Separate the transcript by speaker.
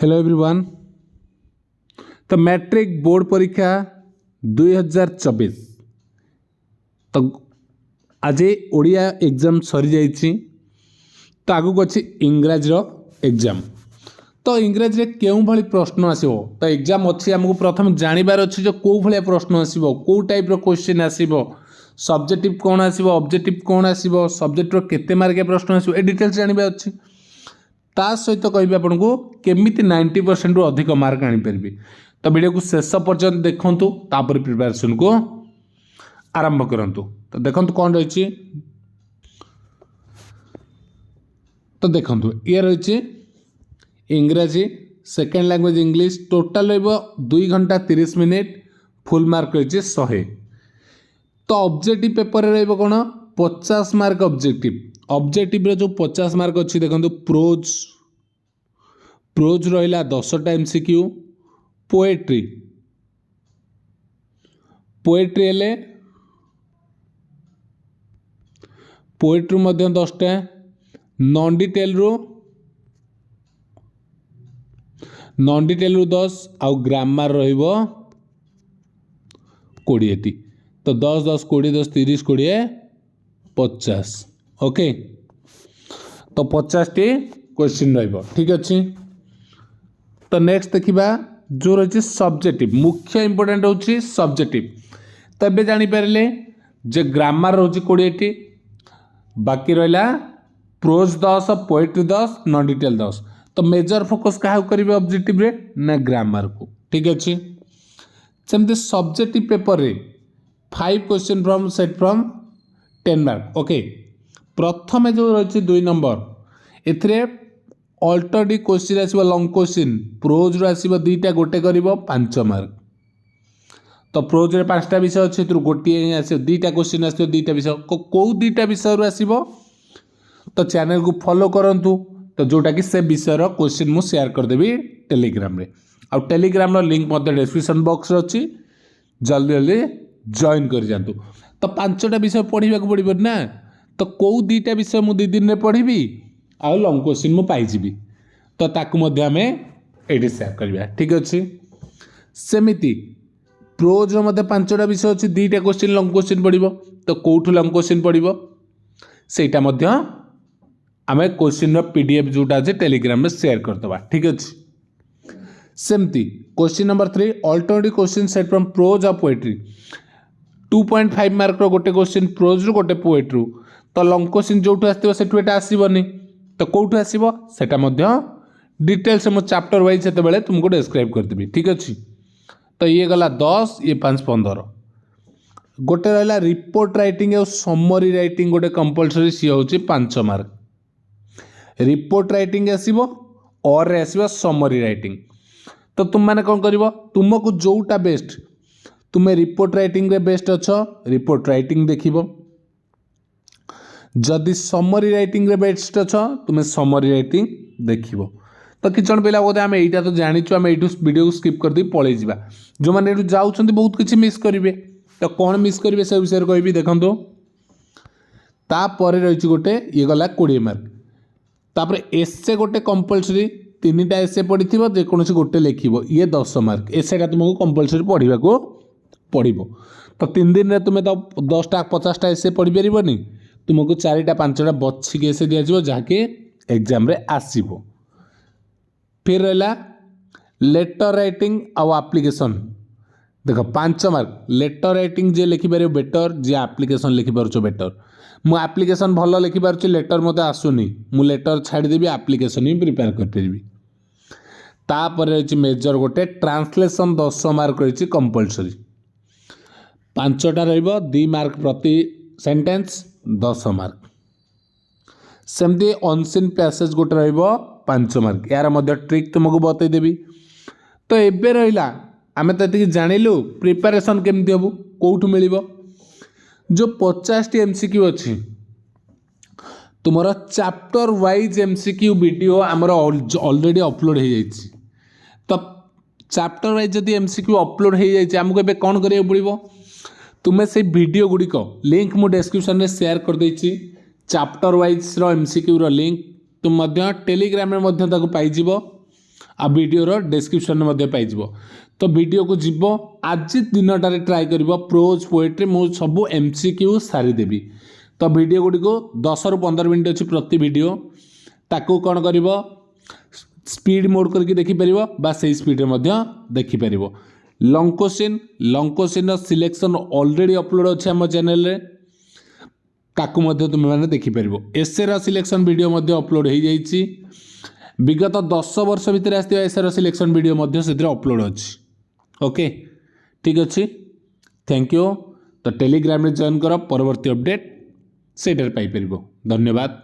Speaker 1: Hello everyone. तो matric board परीक्षा 2024 तो आज ओडिया एग्जाम सरी जाइए। तो आगू अच्छी इंग्राजी एग्जाम। तो इंग्राजी क्यों भली प्रश्न आसो तो एग्जाम अच्छी आमको प्रथम जानवर अच्छी जो कौ भाया प्रश्न आसो कौ टाइप क्वेश्चन आसो सब्जेक्टिव कौन आसो ऑब्जेक्टिव कौन आसो सब्जेक्ट केते मार्किया प्रश्न आसो ए डिटेल्स जानवा अच्छी। ता सहित कहि आपन को केमिति 90% रु अधिक मार्क आनी परिबे। तो वीडियो को शेष पर्यंत देखंतु तापर प्रिपरेशन को आरंभ करंतु। तो देखंतु कोन रहिछि। तो देखंतु ये रहिछि इंग्रजी सेकेंड लैंग्वेज इंग्लिश टोटल रहबो 2 घंटा 30 मिनिट फुल मार्क रहिछि 100। तो ऑब्जेक्टिव पेपर रे रहबो कोन 50 मार्क ऑब्जेक्टिव। ऑब्जेक्टिव रे जो 50 मार्क अच्छी देखो प्रोज रहा 10टा एमसीक्यू पोएट्री हेले पोएट्री मध्य 10टा नॉन डिटेल रु 10 आउ ग्रामर रहिबो 20टी। तो 10 10 20 10 30 20 50 ओके। तो 50टी क्वेश्चन रहिबो ठीक अच्छे। तो नेक्स्ट देखिबा जो रही सब्जेक्टिव मुख्य इंपोर्टेंट होची सब्जेक्टिव। तो ये जानी पारे जे ग्रामर रोची 20टी बाकी रहा प्रोज 10 पोएट्री 10 नॉन डिटेल 10। तो मेजर फोकस क्या करेंगे ऑब्जेक्टिव रे ना ग्रामर को ठीक अच्छे। सेमती सब्जेक्टिव पेपर रे 5 question from set from 10 mark okay. प्रथम जो रही 2 नंबर एथिरे अल्टरडी क्वेश्चन आसो लंग क्वेश्चन प्रोज रू आसो 2टा गोटे कर 5 मार्क। तो प्रोज रे 5टा विषय अच्छे गोटे आस 2टा क्वेश्चन आस 2टा विषय कौ 2टा विषय रू आसो। तो चैनल को फॉलो करंतु। तो जोटा कि से विषय क्वेश्चन मु शेयर करदेवी टेलीग्राम रे आउ टेलीग्राम रो लिंक मध्य डिस्क्रिप्शन बॉक्स रे अछि जल्दी जल्दी जॉइन कर जातु। तो 5टा विषय पढ़ा पड़ो ना। तो कौ 2टा विषय मु 2 दिन में पढ़ी आउ लंग क्वेश्चन मु पाइबी। तो ताकू मध्य आमे एडी शेयर करबा ठीक अछि। सेमिति प्रोज रो मध्य 5टा विषय अछि 2टा क्वेश्चन लंग क्वेश्चन पड़िबो। तो कोठु लंग क्वेश्चन पड़िबो सेटा मध्य आमे क्वेश्चन रो पीडीएफ जोटा अछि टेलीग्राम में शेयर करदबा ठीक अछि। सेमती question number 3 alternative question set from prose और पोएट्री 2.5 मार्क रो गोटे क्वेश्चन प्रोज रो गोटे पोएट्री। तो लंग क्वेश्चन जोठु आस्थिबो सेठु एटा आसीबोनी। तो कोठु आसीबो सेटा मध्य डिटेल्स मो चैप्टर वाइज सेते बेले तुमको डिस्क्राइब कर देबी ठीक अछि। तो ये गला 10 ये 5 15 गोटे रहला रिपोर्ट राइटिंग और समरी राइटिंग गोटे कंपलसरी सी होची 5 मार्क। रिपोर्ट राइटिंग आसीबो और रे आसीबो समरी राइटिंग। तो तुम माने कोन करिवो तुमको जोटा बेस्ट तुम्हें रिपोर्ट राइटिंग रे बेस्ट अच्छो रिपोर्ट राइटिंग देखिबो। जदि समरी राइटिंग रे बेस्ट अच्छो तुम्हें समरी राइटिंग देखिबो। तो किछ जण पिला बोधे आमे एटा तो जानिचु आमे एटू वीडियो को स्किप कर दी पळै जिबा जो माने एटू जाउछन्ती बहुत किछि मिस करिवे। तो कोन मिस करिवे से विषय कहबी देखंतो। ता परे रहिछि गोटे ये गला 20 मार्क। तापर एसे गोटे कंपलसरी 3टा एसे पढ़िथिबो जे कोनोसी गोटे लिखिबो ये 10 मार्क एसेटा तुमको कंपलसरी पढ़िबा को पड़िबो। तो 3 दिन रे तुमे तो 10टा 50टा एसे पढ़ि परिबोनी तुमको 4टा 5टा बछि के एसे दिया जिवो जाके एग्जाम रे आसीबो। फिर रहला लेटर राइटिंग आउ एप्लीकेशन देखो 5 मार्क लेटर राइटिंग जे लिखि पारे बेटर जे एप्लीकेशन लिखि पारछो बेटर। मु एप्लीकेशन भलो लिखि पारछि लेटर मते आसुनी मु लेटर छाडी देबी एप्लीकेशन ही प्रिपेयर कर परिबी। तापर रहिछि मेजर गोटे ट्रांसलेशन 10 मार्क रहिछि कंपलसरी 5टा रहइबो 2 मार्क प्रति सेंटेंस 10 मार्क। सेमती अनसीन पैसेज गोटे रहइबो 5 मार्क यार मध्य ट्रिक तुमको बतै देबी। तो एबे रहिला आमे त एतिकी जानिलु प्रिपरेशन केमति हबो कोठु मिलिबो। जो 50टी एमसीक्यू अछि तुमरा चैप्टर वाइज एमसीक्यू वीडियो हमर ऑलरेडी अपलोड हो जाइछि। तो चैप्टर वाइज जदि एमसीक्यू अपलोड हो जाइछि हमको एबे कोन करियो पड़िबो तुमे से वीडियो गुड़िक लिंक मु डिस्क्रिप्शन में शेयर कर देछि। चैप्टर वाइज रो एमसीक्यू रो लिंक तुम टेलीग्राम में पाइजिबो आ वीडियो डिस्क्रिप्शन में पाइब। तो वीडियो को जीव आज दिनटार ट्राए कर प्रोज पोएट्री मुझे सब MCQ सारीदेवी। तो वीडियो गुड़ी को 10 ରୁ 15 मिनट अच्छी प्रति वीडियो ताकू कौन कर स्पीड मोड करके देखिपर बा से स्पीड में देखिपर। लंग क्वेश्चन सिलेक्शन ऑलरेडी अपलोड अच्छे आम चैनल रे ताकू तुम मैंने देखिपर। एसए सिलेक्शन वीडियो अपलोड हो जाइए। विगत 10 वर्ष भितर आसथिबा एसए सिलेक्शन वीडियो से अपलोड अच्छी। ओके ठीक अच्छे थैंक यू। तो टेलीग्राम रे जॉइन कर परवर्ती अपडेट से पाइपर। धन्यवाद।